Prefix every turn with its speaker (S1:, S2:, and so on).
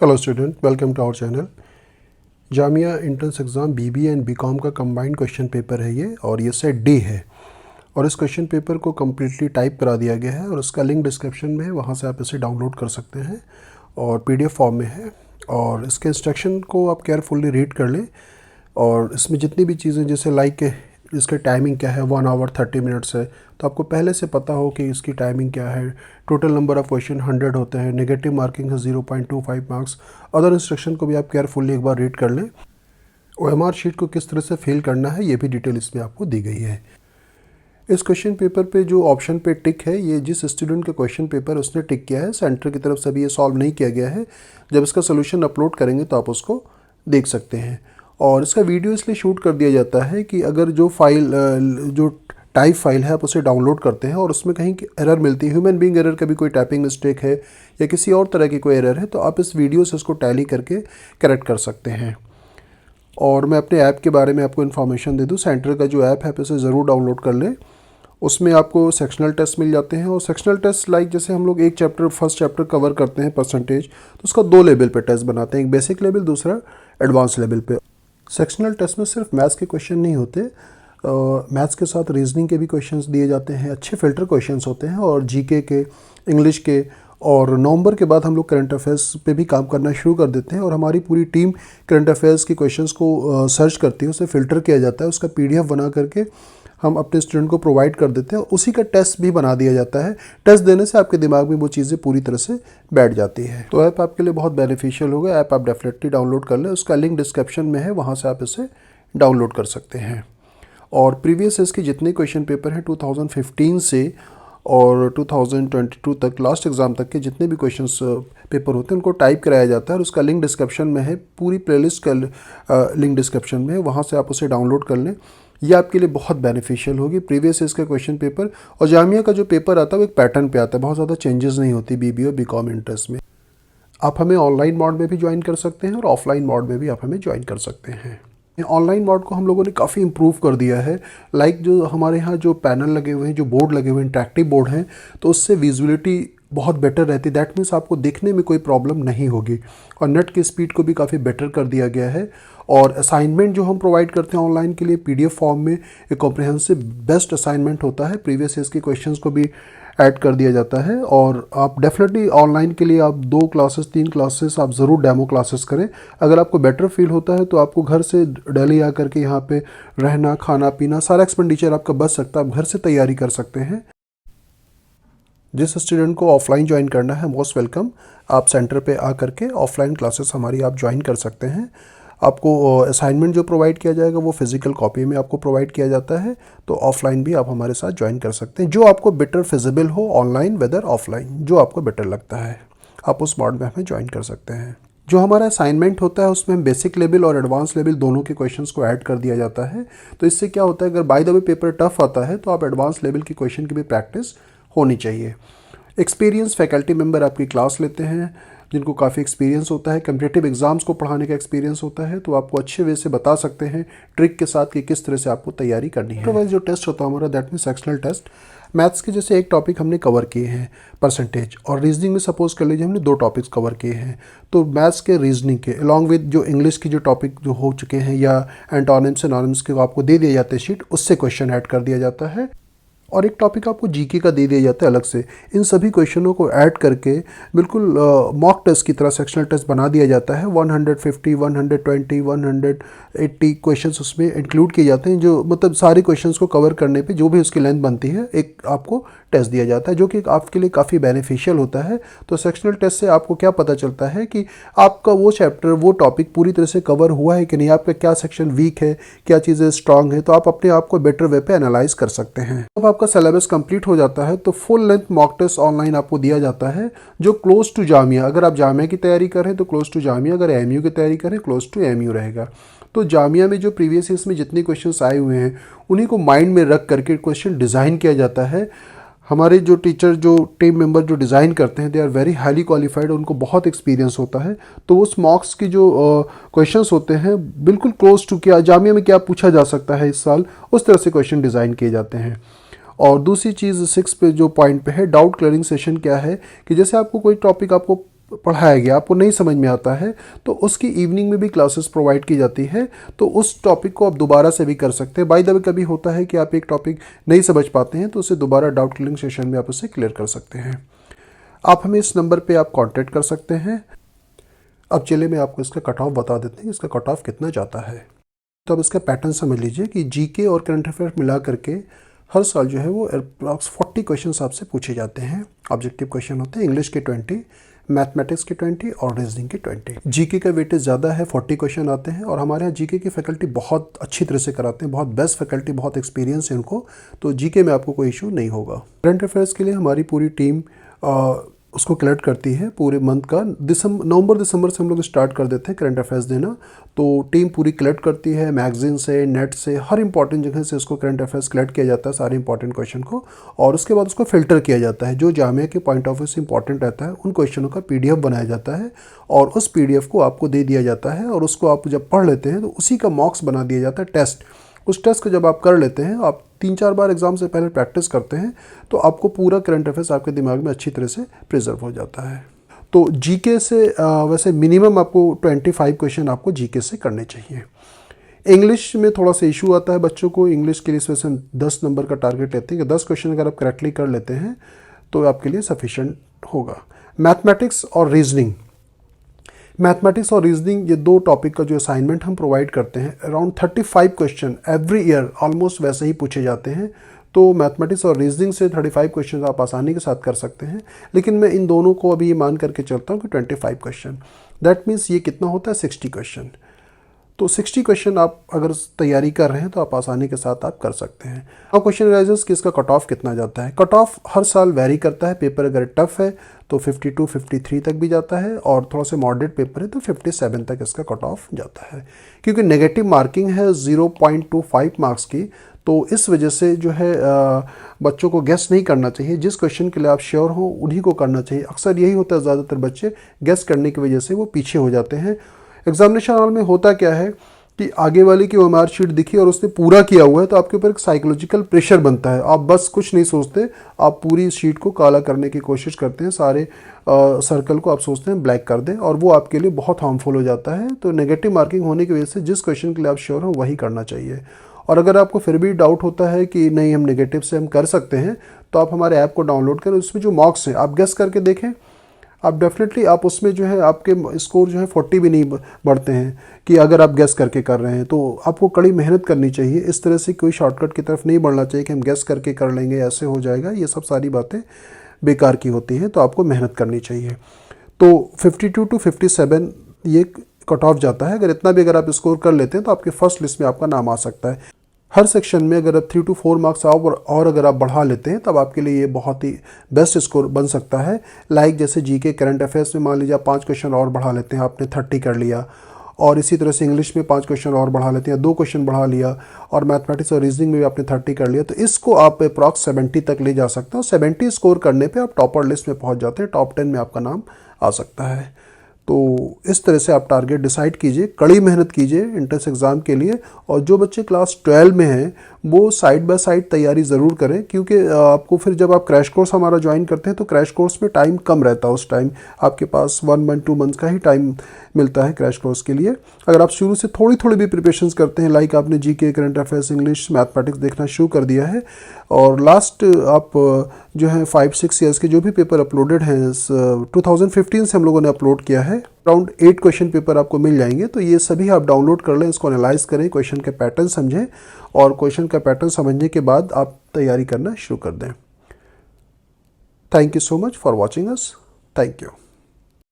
S1: Hello student, welcome to our channel. Jamia entrance exam BBA and BCom का combined question paper है ये, और ये सेट डी है। और इस क्वेश्चन पेपर को कम्प्लीटली टाइप करा दिया गया है और उसका लिंक डिस्क्रिप्शन में है, वहाँ से आप इसे डाउनलोड कर सकते हैं और पीडीएफ फॉर्म में है। और इसके इंस्ट्रक्शन को आप केयरफुली रीड कर लें। और इसमें जितनी भी चीज़ें जैसे लाइक इसका टाइमिंग क्या है, 1 आवर 30 मिनट्स है, तो आपको पहले से पता हो कि इसकी टाइमिंग क्या है। टोटल नंबर ऑफ क्वेश्चन 100 होते हैं, नेगेटिव मार्किंग है 0.25 मार्क्स। अदर इंस्ट्रक्शन को भी आप केयरफुली एक बार रीड कर लें। ओएमआर शीट को किस तरह से फिल करना है ये भी डिटेल इसमें आपको दी गई है। इस क्वेश्चन पेपर पे जो ऑप्शन पे टिक है, ये जिस स्टूडेंट का क्वेश्चन पेपर उसने टिक किया है, सेंटर की तरफ से भी ये सॉल्व नहीं किया गया है। जब इसका सोल्यूशन अपलोड करेंगे तो आप उसको देख सकते हैं। और इसका वीडियो इसलिए शूट कर दिया जाता है कि अगर जो फाइल जो टाइप फाइल है आप उसे डाउनलोड करते हैं और उसमें कहीं एरर मिलती है, ह्यूमन बीइंग एरर, कभी कोई टाइपिंग मिस्टेक है या किसी और तरह की कोई एरर है, तो आप इस वीडियो से उसको टैली करके करेक्ट कर सकते हैं। और मैं अपने ऐप के बारे में आपको इन्फॉर्मेशन दे दूँ। सेंटर का जो ऐप है आप इसे ज़रूर डाउनलोड कर लें। उसमें आपको सेक्शनल टेस्ट मिल जाते हैं, और सेक्शनल टेस्ट लाइक जैसे हम लोग एक चैप्टर फर्स्ट चैप्टर कवर करते हैं परसेंटेज, तो उसका 2 लेवल पे टेस्ट बनाते हैं, एक बेसिक लेवल, दूसरा एडवांस लेवल पे। सेक्शनल टेस्ट में सिर्फ मैथ्स के क्वेश्चन नहीं होते, मैथ्स के साथ रीजनिंग के भी क्वेश्चंस दिए जाते हैं, अच्छे फिल्टर क्वेश्चंस होते हैं, और जीके के, इंग्लिश के। और नवंबर के बाद हम लोग करंट अफेयर्स पे भी काम करना शुरू कर देते हैं, और हमारी पूरी टीम करंट अफेयर्स की क्वेश्चंस को सर्च करती है, उसे फ़िल्टर किया जाता है, उसका पीडीएफ बना करके हम अपने स्टूडेंट को प्रोवाइड कर देते हैं, और उसी का टेस्ट भी बना दिया जाता है। टेस्ट देने से आपके दिमाग में वो चीज़ें पूरी तरह से बैठ जाती है। तो ऐप आपके लिए बहुत बेनिफिशियल होगा। ऐप आप डेफिनेटली डाउनलोड कर लें, उसका लिंक डिस्क्रिप्शन में है, वहाँ से आप इसे डाउनलोड कर सकते हैं। और प्रीवियस इसके जितने क्वेश्चन पेपर हैं 2015 से और 2022 तक, लास्ट एग्ज़ाम तक के जितने भी क्वेश्चंस पेपर होते हैं उनको टाइप कराया जाता है, और उसका लिंक डिस्क्रिप्शन में है, पूरी प्लेलिस्ट का लिंक डिस्क्रिप्शन में है, वहाँ से आप उसे डाउनलोड कर लें। ये आपके लिए बहुत बेनिफिशियल होगी। प्रीवियस इसका क्वेश्चन पेपर और जामिया का जो पेपर आता है वो एक पैटर्न पे आता है, बहुत ज़्यादा चेंजेस नहीं होती बीबीए और बीकॉम एंट्रेंस में। आप हमें ऑनलाइन मोड में भी ज्वाइन कर सकते हैं और ऑफलाइन मोड में भी आप हमें ज्वाइन कर सकते हैं। ऑनलाइन मोड को हम लोगों ने काफ़ी इम्प्रूव कर दिया है। लाइक जो हमारे यहाँ जो पैनल लगे हुए हैं, जो बोर्ड लगे हुए हैं, इंटरेक्टिव बोर्ड हैं, तो उससे विजुअलिटी बहुत बेटर रहती है। दैट मीन्स आपको देखने में कोई प्रॉब्लम नहीं होगी। और नेट की स्पीड को भी काफ़ी बेटर कर दिया गया है। और असाइनमेंट जो हम प्रोवाइड करते हैं ऑनलाइन के लिए पीडीएफ फॉर्म में, एक कॉम्प्रिहेंसिव बेस्ट असाइनमेंट होता है। प्रीवियस ईयर्स के क्वेश्चंस को भी ऐड कर दिया जाता है। और आप डेफिनेटली ऑनलाइन के लिए आप 2 क्लासेस 3 क्लासेस आप ज़रूर डेमो क्लासेस करें। अगर आपको बेटर फील होता है तो आपको घर से दिल्ली आकर के यहाँ पे रहना, खाना पीना, सारा एक्सपेंडिचर आपका बच सकता है, आप घर से तैयारी कर सकते हैं। जिस स्टूडेंट को ऑफलाइन ज्वाइन करना है, मोस्ट वेलकम। आप सेंटर पे आ करके ऑफलाइन क्लासेस हमारी आप ज्वाइन कर सकते हैं। आपको असाइनमेंट जो प्रोवाइड किया जाएगा वो फिजिकल कॉपी में आपको प्रोवाइड किया जाता है, तो ऑफलाइन भी आप हमारे साथ ज्वाइन कर सकते हैं। जो आपको बेटर फिजिबल हो, ऑनलाइन वेदर ऑफलाइन, जो आपको बेटर लगता है, आप उस मोड में हमें ज्वाइन कर सकते हैं। जो हमारा असाइनमेंट होता है उसमें बेसिक लेवल और एडवांस लेवल दोनों के क्वेश्चंस को ऐड कर दिया जाता है। तो इससे क्या होता है, अगर by the way paper tough आता है तो आप एडवांस लेवल की क्वेश्चन की भी प्रैक्टिस होनी चाहिए। एक्सपीरियंस फैकल्टी मेंबर आपकी क्लास लेते हैं, जिनको काफ़ी एक्सपीरियंस होता है, कम्पिटिटिव एग्जाम्स को पढ़ाने का एक्सपीरियंस होता है, तो आपको अच्छे वे से बता सकते हैं ट्रिक के साथ कि किस तरह से आपको तैयारी करनी है। अदरवाइज जो टेस्ट होता है हमारा, that mean sectional test, maths के जैसे एक टॉपिक हमने कवर किए हैं परसेंटेज, और रीजनिंग में सपोज कर लीजिए हमने 2 टॉपिक्स कवर किए हैं, तो मैथ्स के रीजनिंग के अलॉन्ग विद जो इंग्लिश की जो टॉपिक जो हो चुके हैं या एंटोनिम्स सिनोनिम्स के आपको दे दिए जाते हैं शीट, उससे क्वेश्चन ऐड कर दिया जाता है। और एक टॉपिक आपको जीके का दे दिया जाता है अलग से। इन सभी क्वेश्चनों को ऐड करके बिल्कुल मॉक टेस्ट की तरह सेक्शनल टेस्ट बना दिया जाता है। 150, 120, 180 क्वेश्चंस उसमें इंक्लूड किए जाते हैं, जो मतलब सारे क्वेश्चंस को कवर करने पे जो भी उसकी लेंथ बनती है, एक आपको टेस्ट दिया जाता है, जो कि आपके लिए काफ़ी बेनिफिशियल होता है। तो सेक्शनल टेस्ट से आपको क्या पता चलता है कि आपका वो चैप्टर, वो टॉपिक पूरी तरह से कवर हुआ है कि नहीं, आपका क्या सेक्शन वीक है, क्या चीज़ें स्ट्रांग है, तो आप अपने आप को बेटर वे पे एनालाइज कर सकते हैं। अब आपका सिलेबस कंप्लीट हो जाता है तो full length mock test online आपको दिया जाता है, जो क्लोज टू जामिया, अगर आप जामिया की तैयारी करें तो क्लोज टू जामिया, अगर एमयू की तैयारी करें क्लोज टू एमयू रहेगा। तो जामिया में जो प्रीवियस ईयर्स में जितने क्वेश्चंस आए हुए हैं उन्हीं को माइंड में रख करके क्वेश्चन डिज़ाइन किया जाता है। हमारे जो टीचर, जो टीम मेंबर जो डिज़ाइन करते हैं, they are very highly qualified, उनको बहुत एक्सपीरियंस होता है। तो उस मॉक्स की जो क्वेश्चंस होते हैं बिल्कुल क्लोज टू क्या जामिया में क्या पूछा जा सकता है इस साल, उस तरह से क्वेश्चन डिज़ाइन किए जाते हैं। और दूसरी चीज़ 6 पे जो पॉइंट पे है, डाउट क्लियरिंग सेशन क्या है, कि जैसे आपको कोई टॉपिक आपको पढ़ाया गया आपको नहीं समझ में आता है तो उसकी इवनिंग में भी क्लासेस प्रोवाइड की जाती है, तो उस टॉपिक को आप दोबारा से भी कर सकते हैं। बाय द वे कभी होता है कि आप एक टॉपिक नहीं समझ पाते हैं तो उसे दोबारा डाउट क्लियरिंग सेशन में आप उसे क्लियर कर सकते हैं। आप हमें इस नंबर पे आप कांटेक्ट कर सकते हैं। अब चलिए मैं आपको इसका कट ऑफ बता देते हैं, इसका कट ऑफ कितना जाता है। तो अब इसका पैटर्न समझ लीजिए कि जीके और करंट अफेयर मिला करके हर साल जो है वो अप्रॉक्स 40 क्वेश्चन आपसे पूछे जाते हैं। ऑब्जेक्टिव क्वेश्चन होते हैं, इंग्लिश के 20, मैथमेटिक्स के 20 और रीजनिंग के 20। जीके का वेटेज ज़्यादा है, 40 क्वेश्चन आते हैं और हमारे यहाँ जीके की फैकल्टी बहुत अच्छी तरह से कराते हैं, बहुत बेस्ट फैकल्टी, बहुत एक्सपीरियंस है उनको, तो जीके में आपको कोई इशू नहीं होगा। करंट अफेयर्स के लिए हमारी पूरी टीम उसको कलेक्ट करती है पूरे मंथ का। नवंबर दिसंबर से हम लोग स्टार्ट कर देते हैं करंट अफेयर्स देना, तो टीम पूरी कलेक्ट करती है मैगजीन से, नेट से, हर इंपॉर्टेंट जगह से उसको करंट अफेयर्स कलेक्ट किया जाता है सारे इंपॉर्टेंट क्वेश्चन को, और उसके बाद उसको फिल्टर किया जाता है। जो जामिया के पॉइंट ऑफ व्यू से इंपॉर्टेंट रहता है उन क्वेश्चनों का PDF बनाया जाता है और उस PDF को आपको दे दिया जाता है, और उसको आप जब पढ़ लेते हैं तो उसी का मॉक्स बना दिया जाता है टेस्ट। उस टेस्ट को जब आप कर लेते हैं, आप 3-4 बार एग्जाम से पहले प्रैक्टिस करते हैं, तो आपको पूरा करंट अफेयर्स आपके दिमाग में अच्छी तरह से प्रिजर्व हो जाता है। तो जीके से वैसे मिनिमम आपको 25 क्वेश्चन आपको जीके से करने चाहिए। इंग्लिश में थोड़ा सा इशू आता है बच्चों को, इंग्लिश के लिए इस वजह से 10 नंबर का टारगेट लेते हैं कि 10 क्वेश्चन अगर आप करेक्टली कर लेते हैं तो आपके लिए सफिशेंट होगा। मैथमेटिक्स और रीजनिंग, मैथमेटिक्स और रीजनिंग ये दो टॉपिक का जो असाइनमेंट हम प्रोवाइड करते हैं, around 35 question every year almost वैसे ही पूछे जाते हैं। तो मैथमेटिक्स और रीजनिंग से 35 क्वेश्चन आप आसानी के साथ कर सकते हैं, लेकिन मैं इन दोनों को अभी ये मान करके चलता हूँ कि 25 क्वेश्चन, दैट मीन्स ये कितना होता है 60 क्वेश्चन। तो 60 क्वेश्चन आप अगर तैयारी कर रहे हैं तो आप आसानी के साथ आप कर सकते हैं। अब क्वेश्चन राइजेस कि इसका कट ऑफ कितना जाता है। कट ऑफ हर साल वेरी करता है, पेपर अगर टफ है तो 52, 53 तक भी जाता है, और थोड़ा सा मॉडरेट पेपर है तो 57 तक इसका कट ऑफ जाता है। क्योंकि नेगेटिव मार्किंग है 0.25 मार्क्स की, तो इस वजह से जो है बच्चों को गेस नहीं करना चाहिए। जिस क्वेश्चन के लिए आप श्योर हो उन्हीं को करना चाहिए। अक्सर यही होता है, ज़्यादातर बच्चे गेस करने की वजह से वो पीछे हो जाते हैं। एग्जामिनेशन हॉल में होता क्या है कि आगे वाले की OMR शीट दिखी और उसने पूरा किया हुआ है तो आपके ऊपर एक साइकोलॉजिकल प्रेशर बनता है, आप बस कुछ नहीं सोचते, आप पूरी शीट को काला करने की कोशिश करते हैं, सारे सर्कल को आप सोचते हैं ब्लैक कर दें, और वो आपके लिए बहुत हार्मफुल हो जाता है। तो नेगेटिव मार्किंग होने की वजह से जिस क्वेश्चन के लिए आप श्योर हो वही करना चाहिए। और अगर आपको फिर भी डाउट होता है कि नहीं हम नेगेटिव से हम कर सकते हैं, तो आप हमारे ऐप को डाउनलोड करें, उसमें जो मॉक्स हैं आप गेस करके देखें, आप डेफिनेटली आप उसमें जो है आपके स्कोर जो है 40 भी नहीं बढ़ते हैं कि अगर आप गेस करके कर रहे हैं। तो आपको कड़ी मेहनत करनी चाहिए, इस तरह से कोई शॉर्टकट की तरफ नहीं बढ़ना चाहिए कि हम गेस करके कर लेंगे ऐसे हो जाएगा, ये सब सारी बातें बेकार की होती हैं। तो आपको मेहनत करनी चाहिए। तो 52 to 57 ये कट ऑफ जाता है। अगर इतना भी अगर आप स्कोर कर लेते हैं तो आपके फर्स्ट लिस्ट में आपका नाम आ सकता है। हर सेक्शन में अगर आप 3 to 4 मार्क्स और अगर आप बढ़ा लेते हैं तब आपके लिए ये बहुत ही बेस्ट स्कोर बन सकता है। लाइक जैसे जीके करंट अफेयर्स में मान लीजिए आप 5 क्वेश्चन और बढ़ा लेते हैं, आपने 30 कर लिया, और इसी तरह से इंग्लिश में 5 क्वेश्चन और बढ़ा लेते हैं, 2 क्वेश्चन बढ़ा लिया, और मैथमेटिक्स और रीजनिंग में भी आपने 30 कर लिया, तो इसको आप अप्रॉक्स 70 तक ले जा सकते हैं। 70 स्कोर करने पे आप टॉपर लिस्ट में पहुंच जाते हैं, टॉप 10 में आपका नाम आ सकता है। तो इस तरह से आप टारगेट डिसाइड कीजिए, कड़ी मेहनत कीजिए एंट्रेंस एग्ज़ाम के लिए। और जो बच्चे क्लास 12 में हैं वो साइड बाय साइड तैयारी ज़रूर करें, क्योंकि आपको फिर जब आप क्रैश कोर्स हमारा ज्वाइन करते हैं तो क्रैश कोर्स में टाइम कम रहता है। उस टाइम आपके पास 1 मंथ 2 मंथ का ही टाइम मिलता है क्रैश कोर्स के लिए। अगर आप शुरू से थोड़ी थोड़ी भी प्रिपरेशंस करते हैं, लाइक आपने GK, current affairs, English, mathematics देखना शुरू कर दिया है, और लास्ट आप जो है 5-6 ईयर्स के जो भी पेपर अपलोडेड हैं 2015 से हम लोगों ने अपलोड किया है, अराउंड 8 क्वेश्चन पेपर आपको मिल जाएंगे। तो ये सभी आप डाउनलोड कर लें, इसको एनालाइज करें, क्वेश्चन के पैटर्न समझें, और क्वेश्चन का पैटर्न समझने के बाद आप तैयारी करना शुरू कर दें। Thank you so much for watching us. Thank you.